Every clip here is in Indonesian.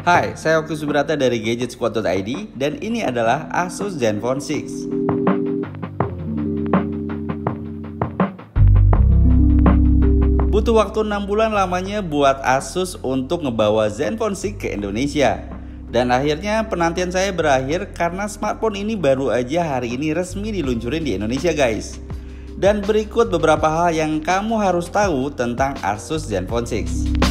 Hai, saya Oki Subrata dari GadgetSquad.id dan ini adalah Asus Zenfone 6. Butuh waktu 6 bulan lamanya buat Asus untuk ngebawa Zenfone 6 ke Indonesia. Dan akhirnya penantian saya berakhir karena smartphone ini baru aja hari ini resmi diluncurin di Indonesia guys. Dan berikut beberapa hal yang kamu harus tahu tentang Asus Zenfone 6.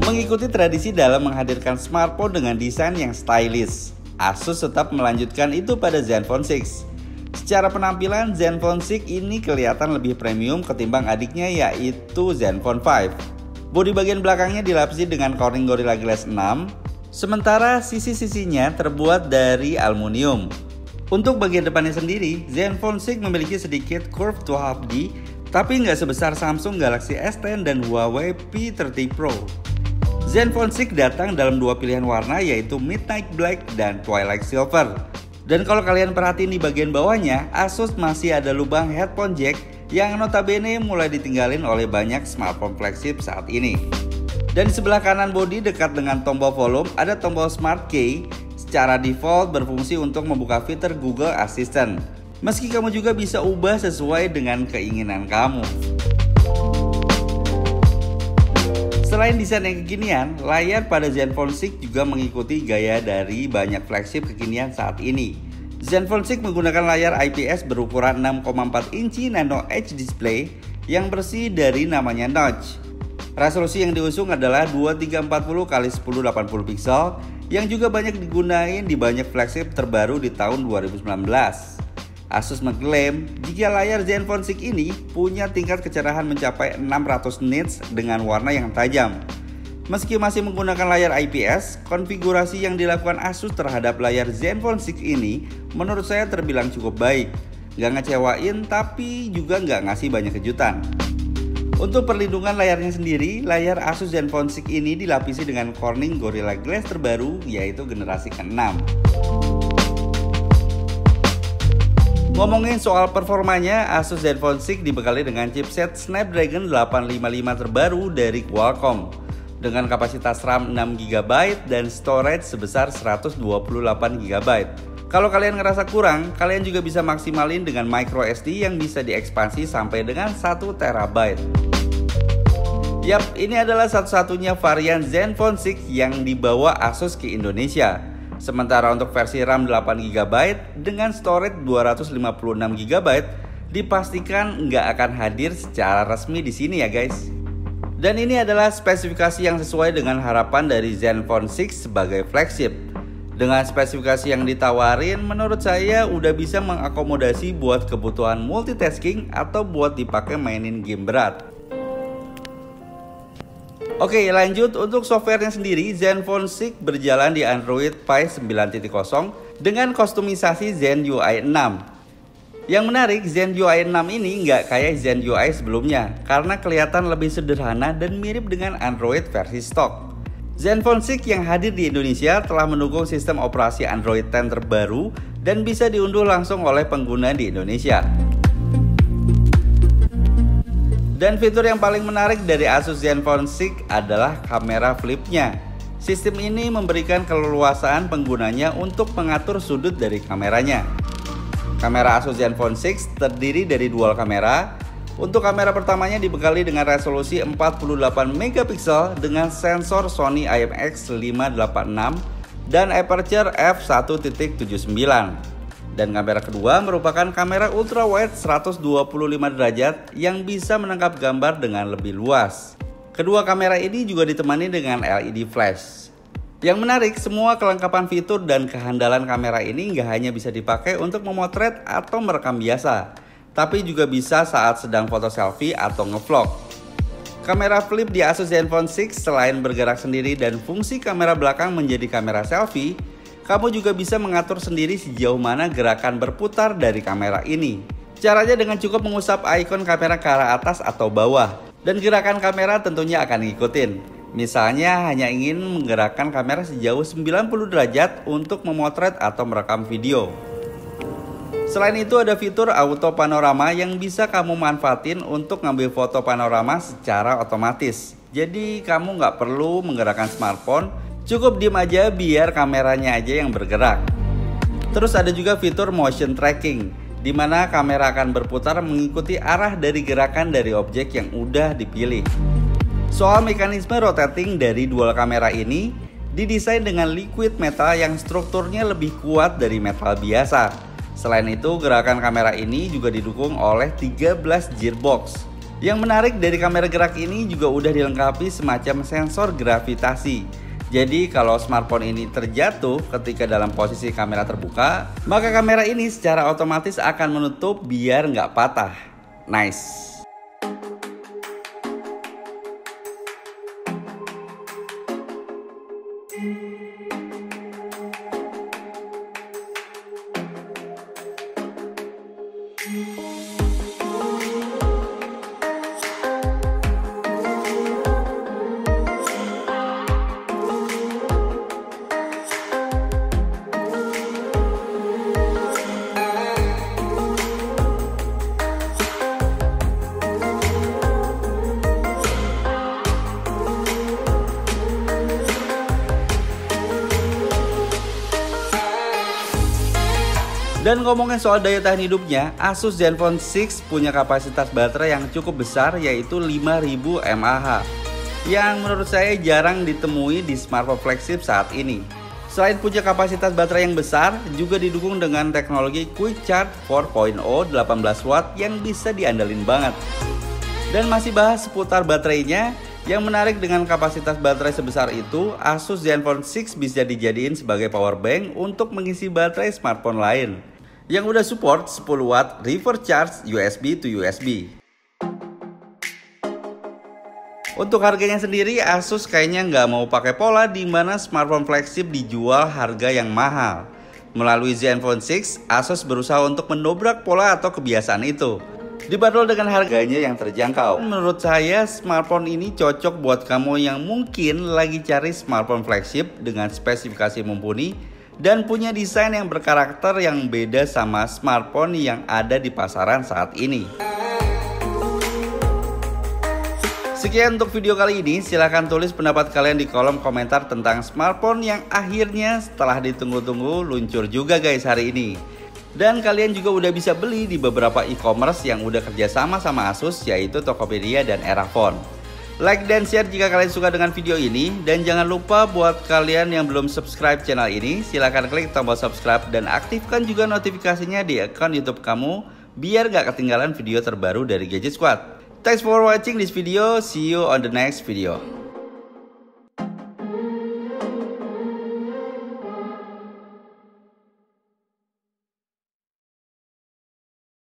Mengikuti tradisi dalam menghadirkan smartphone dengan desain yang stylish, Asus tetap melanjutkan itu pada Zenfone 6. Secara penampilan, Zenfone 6 ini kelihatan lebih premium ketimbang adiknya yaitu Zenfone 5. Bodi bagian belakangnya dilapisi dengan Corning Gorilla Glass 6, sementara sisi-sisinya terbuat dari aluminium. Untuk bagian depannya sendiri, Zenfone 6 memiliki sedikit curve 2.5D, tapi nggak sebesar Samsung Galaxy S10 dan Huawei P30 Pro. Zenfone 6 datang dalam dua pilihan warna yaitu Midnight Black dan Twilight Silver. Dan kalau kalian perhatiin di bagian bawahnya, Asus masih ada lubang headphone jack yang notabene mulai ditinggalin oleh banyak smartphone flagship saat ini. Dan di sebelah kanan bodi dekat dengan tombol volume ada tombol Smart Key. Secara default berfungsi untuk membuka fitur Google Assistant. Meski kamu juga bisa ubah sesuai dengan keinginan kamu. Selain desain yang kekinian, layar pada Zenfone 6 juga mengikuti gaya dari banyak flagship kekinian saat ini. Zenfone 6 menggunakan layar IPS berukuran 6,4 inci Nano Edge display yang bersih dari namanya notch. Resolusi yang diusung adalah 2340x1080 pixel yang juga banyak digunain di banyak flagship terbaru di tahun 2019. Asus mengklaim jika layar Zenfone 6 ini punya tingkat kecerahan mencapai 600 nits dengan warna yang tajam. Meski masih menggunakan layar IPS, konfigurasi yang dilakukan Asus terhadap layar Zenfone 6 ini menurut saya terbilang cukup baik. Gak ngecewain tapi juga gak ngasih banyak kejutan. Untuk perlindungan layarnya sendiri, layar Asus Zenfone 6 ini dilapisi dengan Corning Gorilla Glass terbaru yaitu generasi ke-6. Ngomongin soal performanya, Asus Zenfone 6 dibekali dengan chipset Snapdragon 855 terbaru dari Qualcomm dengan kapasitas RAM 6GB dan storage sebesar 128GB. Kalau kalian ngerasa kurang, kalian juga bisa maksimalin dengan microSD yang bisa diekspansi sampai dengan 1TB. Yap, ini adalah satu-satunya varian Zenfone 6 yang dibawa Asus ke Indonesia. Sementara untuk versi RAM 8GB dengan storage 256GB dipastikan nggak akan hadir secara resmi di sini ya guys. Dan ini adalah spesifikasi yang sesuai dengan harapan dari Zenfone 6 sebagai flagship. Dengan spesifikasi yang ditawarin, menurut saya udah bisa mengakomodasi buat kebutuhan multitasking atau buat dipakai mainin game berat. Oke, lanjut untuk softwarenya sendiri, Zenfone 6 berjalan di Android Pie 9.0 dengan kostumisasi Zen UI 6. Yang menarik, Zen UI 6 ini nggak kayak Zen UI sebelumnya karena kelihatan lebih sederhana dan mirip dengan Android versi stok. Zenfone 6 yang hadir di Indonesia telah mendukung sistem operasi Android 10 terbaru dan bisa diunduh langsung oleh pengguna di Indonesia. Dan fitur yang paling menarik dari Asus Zenfone 6 adalah kamera flipnya. Sistem ini memberikan keleluasaan penggunanya untuk mengatur sudut dari kameranya. Kamera Asus Zenfone 6 terdiri dari dual kamera. Untuk kamera pertamanya dibekali dengan resolusi 48MP dengan sensor Sony IMX586 dan aperture f1.79. Dan kamera kedua merupakan kamera ultrawide 125 derajat yang bisa menangkap gambar dengan lebih luas. Kedua kamera ini juga ditemani dengan LED flash. Yang menarik, semua kelengkapan fitur dan kehandalan kamera ini nggak hanya bisa dipakai untuk memotret atau merekam biasa, tapi juga bisa saat sedang foto selfie atau ngevlog. Kamera flip di Asus Zenfone 6 selain bergerak sendiri dan fungsi kamera belakang menjadi kamera selfie, kamu juga bisa mengatur sendiri sejauh mana gerakan berputar dari kamera ini. Caranya dengan cukup mengusap ikon kamera ke arah atas atau bawah, dan gerakan kamera tentunya akan ngikutin. Misalnya hanya ingin menggerakkan kamera sejauh 90 derajat untuk memotret atau merekam video. Selain itu ada fitur auto panorama yang bisa kamu manfaatin untuk ngambil foto panorama secara otomatis. Jadi kamu nggak perlu menggerakkan smartphone, cukup diem aja biar kameranya aja yang bergerak. Terus ada juga fitur motion tracking, di mana kamera akan berputar mengikuti arah dari gerakan dari objek yang udah dipilih. Soal mekanisme rotating dari dual kamera ini, didesain dengan liquid metal yang strukturnya lebih kuat dari metal biasa. Selain itu, gerakan kamera ini juga didukung oleh 13 gearbox. Yang menarik dari kamera gerak ini juga udah dilengkapi semacam sensor gravitasi. Jadi kalau smartphone ini terjatuh ketika dalam posisi kamera terbuka, maka kamera ini secara otomatis akan menutup biar nggak patah. Nice. Dan ngomongin soal daya tahan hidupnya, Asus Zenfone 6 punya kapasitas baterai yang cukup besar, yaitu 5000 mAh, yang menurut saya jarang ditemui di smartphone flagship saat ini. Selain punya kapasitas baterai yang besar, juga didukung dengan teknologi Quick Charge 4.0 18 watt yang bisa diandalin banget. Dan masih bahas seputar baterainya, yang menarik dengan kapasitas baterai sebesar itu, Asus Zenfone 6 bisa dijadiin sebagai power bank untuk mengisi baterai smartphone lain yang udah support 10 watt reverse charge USB to USB. Untuk harganya sendiri, Asus kayaknya nggak mau pakai pola di mana smartphone flagship dijual harga yang mahal. Melalui Zenfone 6, Asus berusaha untuk mendobrak pola atau kebiasaan itu, dibanderol dengan harganya yang terjangkau. Menurut saya, smartphone ini cocok buat kamu yang mungkin lagi cari smartphone flagship dengan spesifikasi mumpuni dan punya desain yang berkarakter yang beda sama smartphone yang ada di pasaran saat ini. Sekian untuk video kali ini. Silahkan tulis pendapat kalian di kolom komentar tentang smartphone yang akhirnya setelah ditunggu-tunggu luncur juga guys hari ini. Dan kalian juga udah bisa beli di beberapa e-commerce yang udah kerjasama sama Asus, yaitu Tokopedia dan Erafone. Like dan share jika kalian suka dengan video ini. Dan jangan lupa buat kalian yang belum subscribe channel ini, silahkan klik tombol subscribe dan aktifkan juga notifikasinya di akun YouTube kamu biar gak ketinggalan video terbaru dari Gadget Squad. Thanks for watching this video. See you on the next video.